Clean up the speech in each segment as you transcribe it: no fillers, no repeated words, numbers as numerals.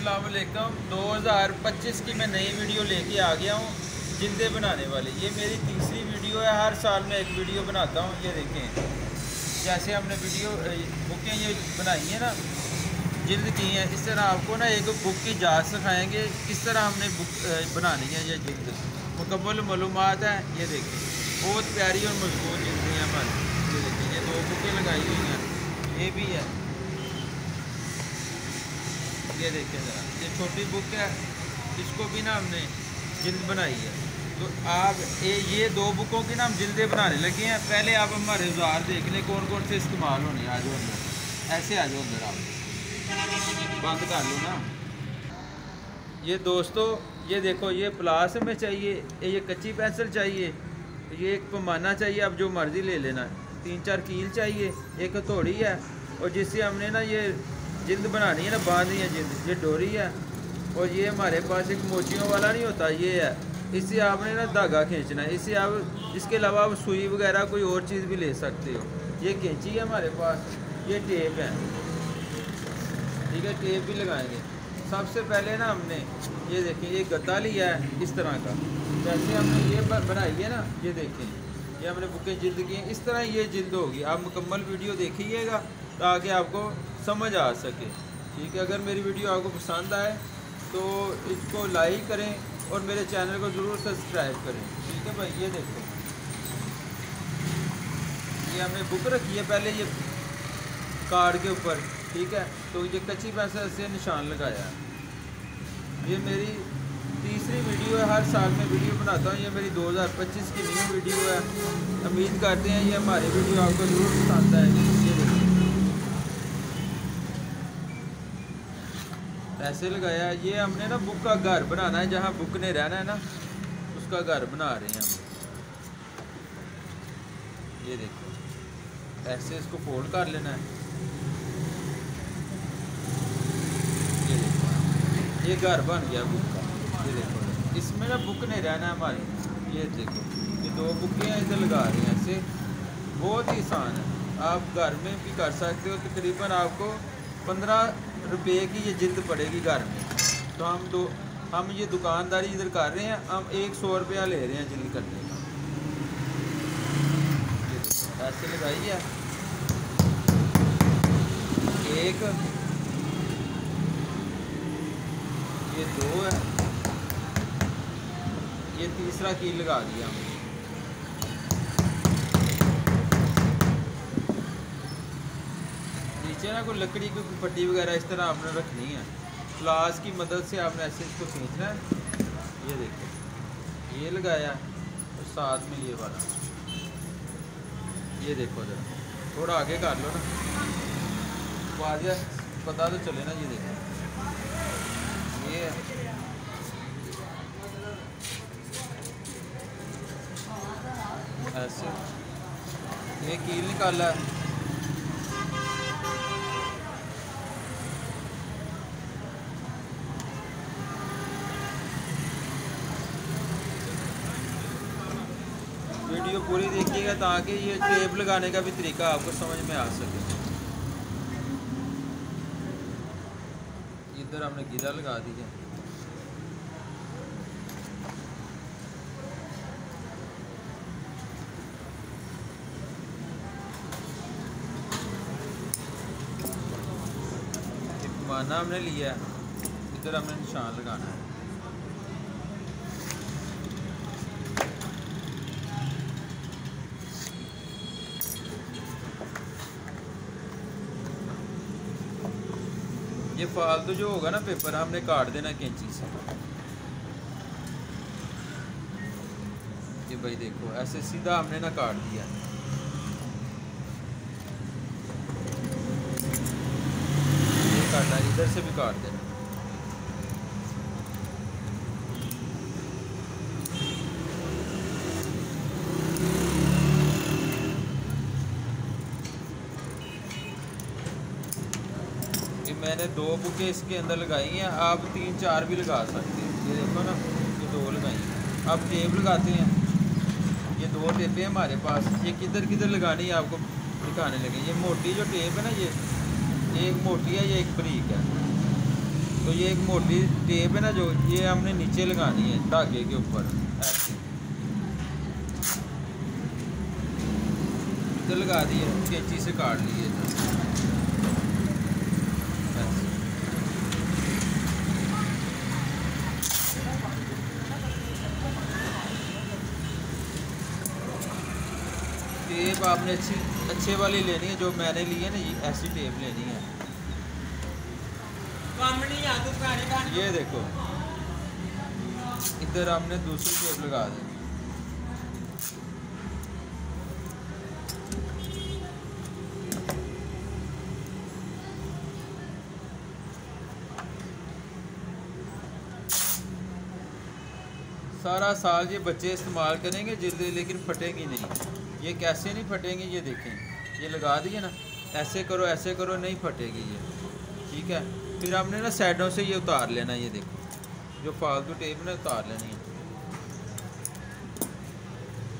अस्सलाम वालेकुम। 2025 की मैं नई वीडियो लेके आ गया हूँ जिल्दें बनाने वाली। ये मेरी तीसरी वीडियो है। हर साल मैं एक वीडियो बनाता हूँ। ये देखें, जैसे हमने वीडियो बुकें ये बनाई हैं ना, जिल्द की हैं, इस तरह आपको ना एक बुक की जांच सिखाएँगे किस तरह हमने बुक बनानी है। ये जिल्द मुकम्मल मालूमात है। ये देखें, बहुत प्यारी और मजबूत जिल्दें हैं हमारी। ये देखें, ये 2 बुकें लगाई हुई हैं, ये भी है। ये देखें ज़रा, ये छोटी बुक है, इसको भी ना हमने जिल्द बनाई है। तो आप ये 2 बुकों की ना हम जिल्दें बनाने लगे हैं। पहले आप हमारे औजार देख लें कौन कौन से इस्तेमाल होने। आ जाओ अंदर, ऐसे आ जाओ अंदर, आप बंद कर लो ना। ये दोस्तों, ये देखो, ये प्लास में चाहिए, ये कच्ची पेंसिल चाहिए, ये एक पैमाना चाहिए, आप जो मर्ज़ी ले लेना। 3-4 कील चाहिए, एक हथौड़ी है, और जिससे हमने ना ये जिल्द बनानी है ना, बांधनी है जिल्द, ये डोरी है। और ये हमारे पास एक मोचियों वाला नहीं होता, ये है। इससे आपने ना धागा खींचना है। इससे आप, इसके अलावा आप सुई वगैरह कोई और चीज़ भी ले सकते हो। ये कैंची है हमारे पास, ये टेप है, ठीक है, टेप भी लगाएंगे। सबसे पहले ना हमने ये देखें, ये गद्दा लिया है इस तरह का, जैसे हमने ये बनाई है ना, ये देखें, ये हमने बुकें जिल्द की हैं, इस तरह ये जिल्द होगी। आप मुकम्मल वीडियो देखिएगा ताकि आपको समझ आ सके, ठीक है। अगर मेरी वीडियो आपको पसंद आए तो इसको लाइक करें और मेरे चैनल को ज़रूर सब्सक्राइब करें, ठीक है भाई। ये देखो, ये हमने बुक रखी है पहले ये कार्ड के ऊपर, ठीक है। तो ये कच्ची पेंसिल से निशान लगाया है। ये मेरी तीसरी वीडियो है। हर साल मैं वीडियो बनाता हूँ। ये मेरी 2025 की न्यू वीडियो है। उम्मीद करते हैं ये हमारी वीडियो आपको ज़रूर पसंद आएगी। ये देखिए, ऐसे लगाया। ये हमने ना बुक का घर बनाना है, जहाँ बुक ने रहना है ना, उसका घर बना रहे हैं हम। ये देखो, ऐसे इसको फोल्ड कर लेना है। ये देखो, ये घर बन गया बुक का। ये देखो, इसमें ना बुक ने रहना है हमारी। ये देखो, ये 2 बुकें हैं, इधर लगा रहे हैं ऐसे। बहुत ही आसान है, आप घर में भी कर सकते हो। तकरीबन आपको 15 रुपये की ये जिल्द पड़ेगी घर में। तो हम ये दुकानदारी इधर कर रहे हैं, हम 100 रुपया ले रहे हैं जिल्द करने का। ऐसे लगाई है, एक, ये 2 है, ये तीसरा कील लगा दिया हमने। नीचे ना कोई लकड़ी की पट्टी वगैरह इस तरह आपने रखनी है। प्लास की मदद से आपने ऐसे इसको खींचना है। ये देखो, ये लगाया और साथ में ये वाला। ये देखो, जरा थोड़ा आगे कर लो ना, पता तो चले ना। ये देखो, ये ऐसे ये कील निकाला है। वीडियो पूरी देखिएगा ताकि ये टेप लगाने का भी तरीका आपको समझ में आ सके। इधर हमने गिरा लगा दी है। माना हमने लिया है, इधर हमने निशान लगाना है। ये फालतू जो होगा ना पेपर, हमने काट देना कैंची से। ये भाई देखो, ऐसे सीधा हमने ना काट दिया। ये काटना, इधर से भी काट देना। मैंने 2 बुकें इसके अंदर लगाई हैं, आप 3-4 भी लगा सकते हैं। ये देखो ना, ये 2 लगाई हैं। अब टेप लगाते हैं। ये 2 टेपें हैं हमारे पास। ये किधर किधर लगानी है आपको दिखाने लगे। ये मोटी जो टेप है ना, ये एक मोटी है, ये एक बारीक है। तो ये एक मोटी टेप है ना, जो ये हमने नीचे लगानी है धागे के ऊपर ऐसे। तो लगा दिए, कैंची से काट लिए ऐसे। टेप आपने अच्छे वाली लेनी है, जो मैंने ली है ना, ये ऐसी टेप लेनी है। ये देखो, इधर हमने दूसरी टेप लगा दी। सारा साल ये बच्चे इस्तेमाल करेंगे जिल्दें, लेकिन फटेंगी नहीं। ये कैसे नहीं फटेंगी, ये देखें, ये लगा दिए ना, ऐसे करो नहीं फटेगी ये, ठीक है। फिर हमने ना साइडों से ये उतार लेना, ये देखो, जो फालतू टेप ना उतार लेनी है।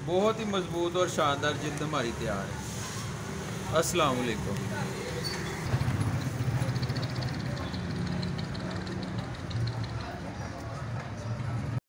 बहुत ही मजबूत और शानदार जिल्द हमारी तैयार है। अस्सलाम वालेकुम।